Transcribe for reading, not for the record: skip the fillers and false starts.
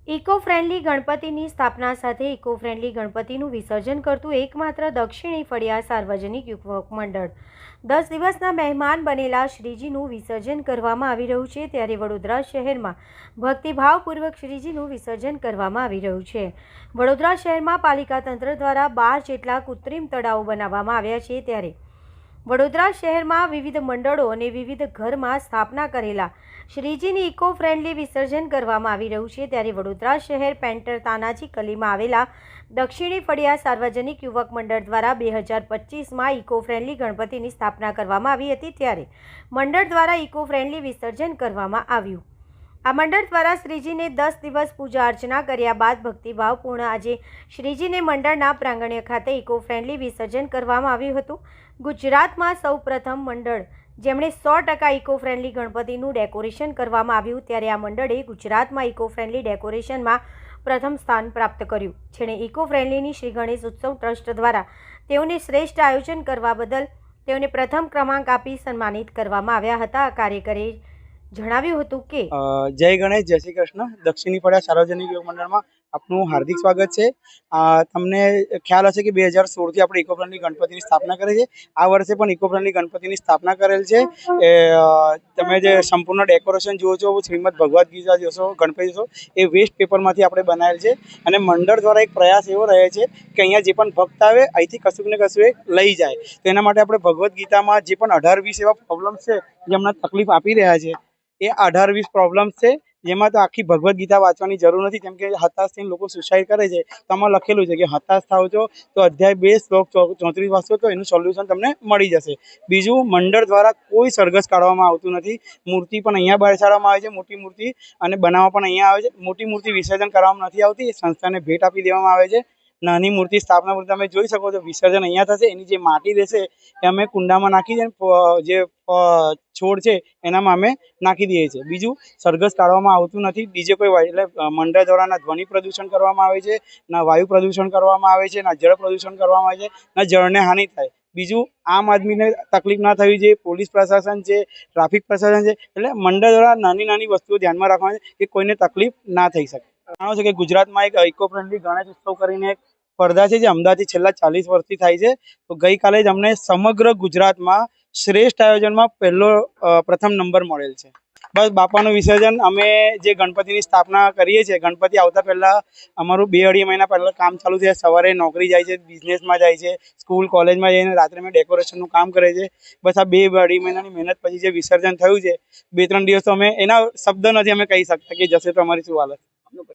Eco friendly ગણપતિની સ્થાપના સાથે ઇકો ફ્રેન્ડલી ગણપતિનું વિસર્જન કરતું એકમાત્ર દક્ષિણી ફળિયા સાર્વજનિક યુવક મંડળ 10 દિવસના મહેમાન બનેલા શ્રીજીનું વિસર્જન કરવામાં આવી રહ્યું છે। ત્યારે વડોદરા શહેરમાં ભક્તિભાવપૂર્વક શ્રીજીનું વિસર્જન કરવામાં આવી રહ્યું છે। વડોદરા શહેરમાં પાલિકા તંત્ર દ્વારા 12 જેટલા કૃત્રિમ તળાવો બનાવવામાં આવ્યા છે। ત્યારે વડોદરા શહેરમાં વિવિધ મંડળો અને વિવિધ ઘરમાં સ્થાપના કરેલા શ્રીજીની ઇકો ફ્રેન્ડલી વિસર્જન કરવામાં આવી રહ્યું છે। ત્યારે વડોદરા શહેર પેન્ટર તાનાજી ગલીમાં આવેલા દક્ષિણી ફળિયા સાર્વજનિક યુવક મંડળ દ્વારા 2025માં ઇકો ફ્રેન્ડલી ગણપતિની સ્થાપના કરવામાં આવી હતી। ત્યારે મંડળ દ્વારા ઇકો ફ્રેન્ડલી વિસર્જન કરવામાં આવ્યું। આ મંડળ દ્વારા શ્રીજીને 10 દિવસ પૂજા અર્ચના કર્યા બાદ ભક્તિભાવપૂર્ણ આજે શ્રીજીને મંડળના પ્રાંગણ્ય ખાતે ઇકો ફ્રેન્ડલી વિસર્જન કરવામાં આવ્યું હતું। ગુજરાતમાં સૌ પ્રથમ મંડળ જેમણે 100% ઇકો ફ્રેન્ડલી ગણપતિનું ડેકોરેશન કરવામાં આવ્યું। ત્યારે આ મંડળે ગુજરાતમાં ઇકો ફ્રેન્ડલી ડેકોરેશનમાં પ્રથમ સ્થાન પ્રાપ્ત કર્યું। જેણે ઇકો ફ્રેન્ડલીની શ્રી ગણેશ ઉત્સવ ટ્રસ્ટ દ્વારા તેઓને શ્રેષ્ઠ આયોજન કરવા બદલ તેઓને પ્રથમ ક્રમાંક આપી સન્માનિત કરવામાં આવ્યા હતા। આ કાર્યકરે જણાવ્યું હતું કે જય ગણેશ, જય શ્રી કૃષ્ણ। દક્ષિણી ફળિયા સાર્વજનિક યુવક મંડળમાં આપનું હાર્દિક સ્વાગત છે। તમને ખ્યાલ હશે કે 2016થી આપણે ઇકો ફ્રેન્ડલી ગણપતિની સ્થાપના કરી છે। આ વર્ષે પણ ઇકો ફ્રેન્ડલી ગણપતિની સ્થાપના કરેલ છે। તમે જે સંપૂર્ણ ડેકોરેશન જુઓ છો, શ્રીમદ ભગવદ્ ગીતા જોશો, ગણપતિ જોશો, એ વેસ્ટ પેપરમાંથી આપણે બનાવેલ છે। અને મંડળ દ્વારા એક પ્રયાસ એવો રહે છે કે અહીંયા જે પણ ભક્ત આવે અહીંથી કશુંક ને કશું એક લઈ જાય। તો એના માટે આપણે ભગવદ્ ગીતામાં જે પણ 18-20 એવા પ્રોબ્લેમ્સ છે જે હમણાં તકલીફ આપી રહ્યા છે, એ 18-20 પ્રોબ્લેમ્સ છે, જેમાં તો આખી ભગવદ્ ગીતા વાંચવાની જરૂર નથી, કેમ કે હતાશ થઈને લોકો સુસાઇડ કરે છે। તો આમાં લખેલું છે કે હતાશ થાવ છો તો અધ્યાય 2 શ્લોક 34 વાંચો તો એનું સોલ્યુશન તમને મળી જશે। બીજું, મંડળ દ્વારા કોઈ સરઘસ કાઢવામાં આવતું નથી। મૂર્તિ પણ અહીંયા બેસાડવામાં આવે છે, મોટી મૂર્તિ, અને બનાવવા પણ અહીંયા આવે છે। મોટી મૂર્તિ વિસર્જન કરવામાં નથી આવતી, એ સંસ્થાને ભેટ આપી દેવામાં આવે છે। નાની મૂર્તિ સ્થાપના મૂર્તિ તમે જોઈ શકો છો, વિસર્જન અહીંયા થશે। એની જે માટી રહેશે એ અમે કુંડામાં નાખી જે છોડ છે એનામાં અમે નાખી દઈએ છીએ। બીજું, સરઘસ કાઢવામાં આવતું નથી, ડીજે કોઈ એટલે મંડળ દ્વારા ના ધ્વનિ પ્રદૂષણ કરવામાં આવે છે, ના વાયુ પ્રદૂષણ કરવામાં આવે છે, ના જળ પ્રદૂષણ કરવામાં આવે છે, ના જળને હાનિ થાય। બીજું, આમ આદમીને તકલીફ ના થવી જોઈએ, પોલીસ પ્રશાસન છે, ટ્રાફિક પ્રશાસન છે, એટલે મંડળ દ્વારા નાની નાની વસ્તુઓ ધ્યાનમાં રાખવાની કે કોઈને તકલીફ ના થઈ શકે। જાણો છો કે ગુજરાતમાં એક ઇકો ફ્રેન્ડલી ગણેશ ઉત્સવ કરીને એક સ્પર્ધા છે જે અમદાવાદથી છેલ્લા 40 વર્ષથી થાય છે। તો ગઈકાલે જ અમને સમગ્ર ગુજરાતમાં શ્રેષ્ઠ આયોજનમાં પ્રથમ નંબર મળેલ છે। બસ બાપાનું વિસર્જન અમે જે ગણપતિની સ્થાપના કરીએ છીએ, ગણપતિ આવતા પહેલાં અમારું 2-2.5 મહિના પહેલાં કામ ચાલુ થાય। સવારે નોકરી જાય છે, બિઝનેસમાં જાય છે, સ્કૂલ કોલેજમાં જઈને રાત્રે અમે ડેકોરેશનનું કામ કરે છે। બસ આ 2-2.5 મહિનાની મહેનત પછી જે વિસર્જન થયું છે, 2-3 દિવસ તો અમે એના શબ્દ નથી અમે કહી શકતા કે જશે તો અમારી શું હાલત।